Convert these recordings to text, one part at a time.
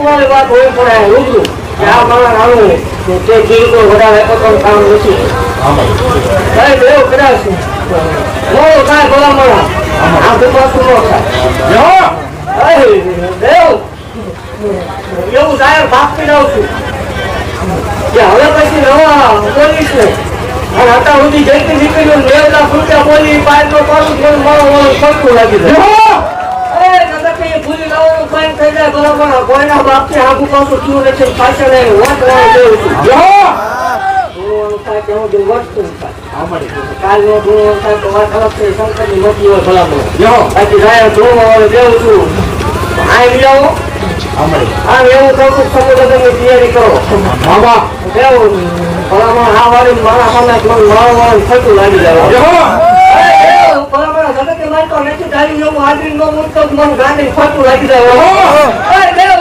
તમારી વાત હોય પણ આ રૂબરૂ કે આ માણસ આવું તે જીવ તો વધારે એકમ કામ નથી. ભાઈ દેવ કદાચ મોડો થાય ભલા મોડા આ તો પાછું ન થાય. દેવ એવું જાહેર ભાગતી જાઉં છું કે હવે પછી નવા બોલીશ ને અને અત્યાર સુધી જઈતી નીકળ્યું 9 લાખ રૂપિયા બોલી 5 નો પાડું મને મળો ખર્ચું લાગી જાય. ભૂલી લાવવાનું પ્લાન થઈ જાય બરાબર. કોઈના બાપથી આગુ પાછું થયું નથી પાછળ વાત દેવું છું. થાય કેવું વસ્તુ કાલ નો ધૂણો થાય તો વાત અલગ થઈ શંકર ની મોટી હોય ભલામણ બાકી જાય ધૂણો દેવું છું. આ જાઓ આમ એવું કહું છું સમુદ્રની તૈયારી કરો દેવું ભલામણ આ વાળી મારા સામે મળવાનું થતું લાગી જાય.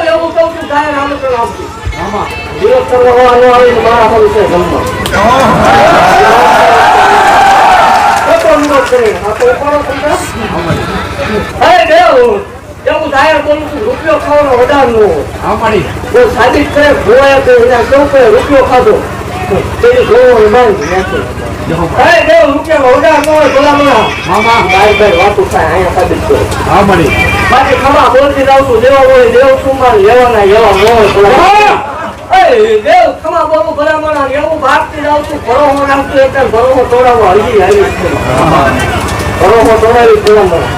એવું કહું છું ગાય આમંત્રણ આપતું દિવસ તમને મારા ભવિષ્ય જમવા એવું જાહેર કરું છું રૂપિયો ખાવાનો વધારનો સાબિત કરે ભોવાય કે કેવું કરે રૂપિયો ખાધો તેની જોવાનું માંગ નાખે. રૂપિયા વધાર ન હોય ભલામણા વાતું થાય અહીંયા સાબિત કરો. બાકી ખમા બોલતી જાઉં છું દેવા હોય દેવ સુમાર લેવાના એવા ન હોય. દેવ ખમા બોલું ભલામણા એવું ભાગતી જાઉં છું ભરોહો નાખતું એટલે ભરોહો તોડાવવા હજી આવી ભરોહો તોડાવી ભલામણા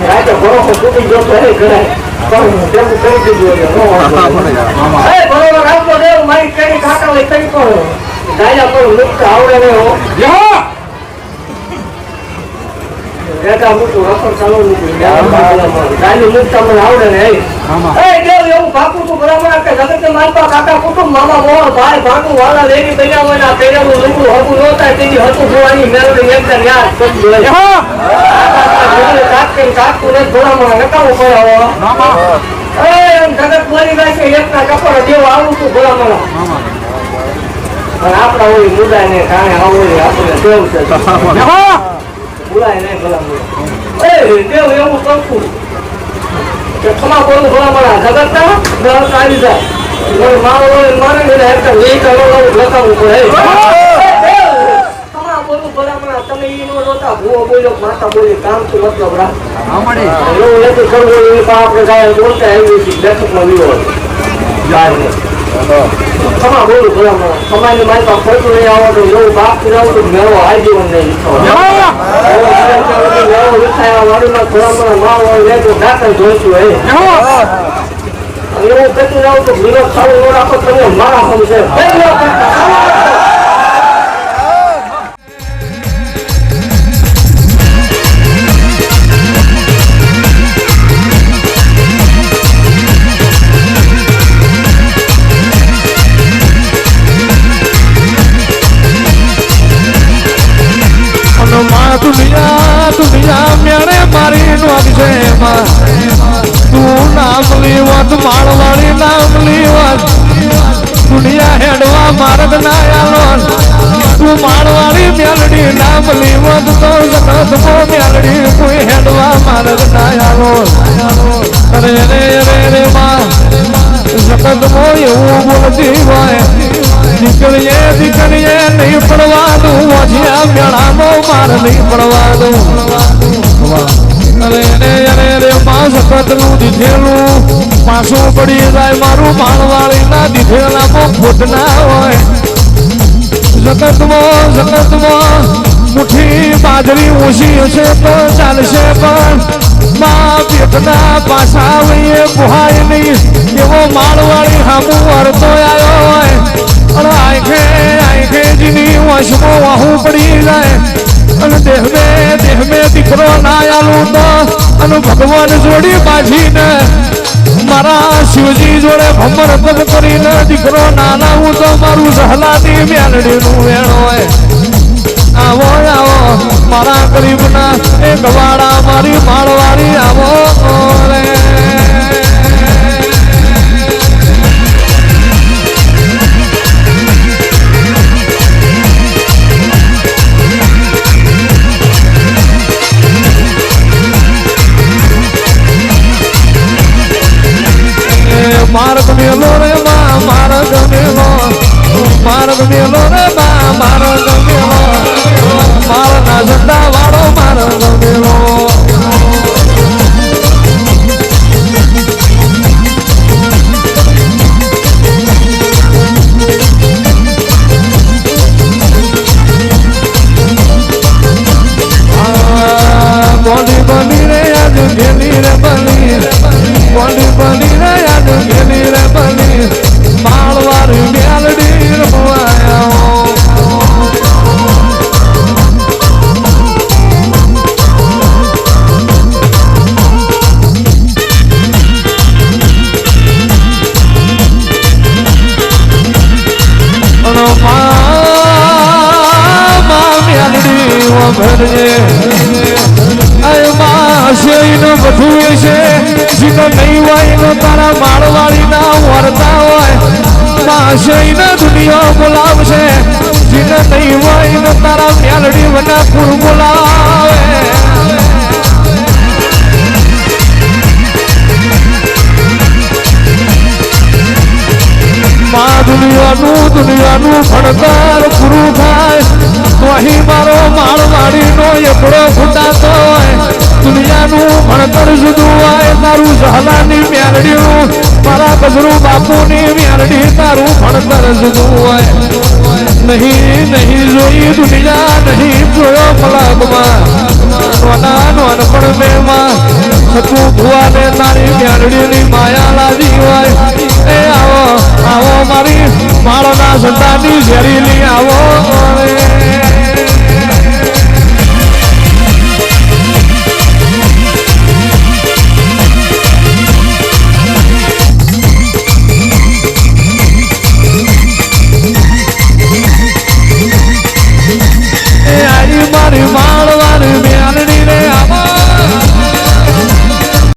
રાતે ભરોહો તૂટી ગયો તો એ કરાય પણ કરી દીધું બરોબર રાખતો દેવ મારી કેરી ખાતા હોય કઈ પણ ગાયા પર મુક્ત આવડે નહીં બેટા મૂકું રસમ ચાલુ મૂકું ગાયનું મુક્ત મને આવડે ને દેવ એવું ભાગું છું બરાબર કે જગત માલપા કાકા કુટુંબ મામા મોહન ભાઈ ભાગું વાલા લેવી બન્યા હોય ના પહેરેલું લીંબુ હગું ન થાય તેની હતું જોવાની મેળવી એકદમ યાદ કરી કાકું ને થોડા નકામું કરાવો જગત મરી જાય છે એકના કપડા જેવું આવું છું ભલામણા પણ આપડા હોય મુદાય ને કારણે આવું આપણે દેવ છે બોલાય નહીં ભલામણા દેવ એવું કરતું કે ખમા બોલું ભલામણા જગત ના દસ આવી જાય મારો મારે ને લખાવું પડે. ખમા બોલું ભલામણા તમે એ નો જોતા ભૂવો બોલ્યો માતા બોલી કામ થી મતલબ રાખ એવું નથી કરવું એ આપણે ગાય બોલતા આવી છીએ લેખકમાં લીધો ખમા બોલું ભલામણા ખમાની મારી પાસે ખોટું નહીં આવડતું એવું બાપ થી રહું તો મેળવો આજીવન નહીં દાખલ જોઈશું એવું કહેતું જાઉં તો વિરોધ સારું ન રાખો તમે મારા હમ છે. દુનિયા મેરે મારી નોંધ છે તું નામ લીવત માળવાળી નામ લીવત દુનિયા હેડવા માર્ગ ના આલો તું માળવાળી મેલડી નામ લીવત તો જગત મો મેલડી કોઈ હેડવા માર્ગ ના આલો અરે રે રે રે માં જગત મો એવું બોલતી હોય દીકરીએ નહીં પડવાનું વજિયા મેળામાં માર નહીં પડવાનું અરે રે માં સખત નું દીધેલું પાછું પડી જાય મારું માળવાળી ના દીધેલામાં ખોટ ના હોય. જગતમાં મુઠ્ઠી બાજરી ઓછી હશે તો ચાલશે પણ માં પેટના પાછા આવીએ પુહાય નહીં એવો માળવાળી હામું વરતો આવ્યો હોય અને આંખે જીની વશમાં વાહું પડી જાય અને દેહમે દીકરો ના આલું તો અને ભગવાન જોડી પાછીને મારા શિવજી જોડે ભમર પગ કરીને દીકરો ના લાવું તો મારું સહલાદી મેલડીનું વેણ હોય. આવો આવો મારા ગરીબના એ ગવાડા મારી માળવાળી આવો રે માર્ગ મેલો ગમેલો રે બા મારો ગમેલો મારા સત્તા વાળો મારો ગમેલો બોલી બોલી રે આજ ગેલી રે બની બોલી બોલી રે આજ ગેલી રે બની માળવારી મેલડી રમવાયા બધું છે જીનો નહીં હોય નો તારા માળવાળી ના વરતા હોય માશયને દુનિયા બોલાવશે જીને નહીં હોય નો તારા મેલડી વના કુર બોલાવે માં દુનિયાનું ભણતર પૂરું થાય તો અહીં મારો માળવાડીનો એકડો ફૂટાતો હોય દુનિયાનું ભણતર જુદું હોય તારું સહલાની મેલડીનું મારા ગજરું બાપુની મેલડી તારું ભણતર જુદું હોય નહીં જોઈ દુનિયા નહીં જોયો પલકમાં નોનપણ મેમાં સતું ભુવાને તારી મેલડીની માયા લાવી હોય એ આવો મારી માળના સંતાનની ઝેરીલી આવો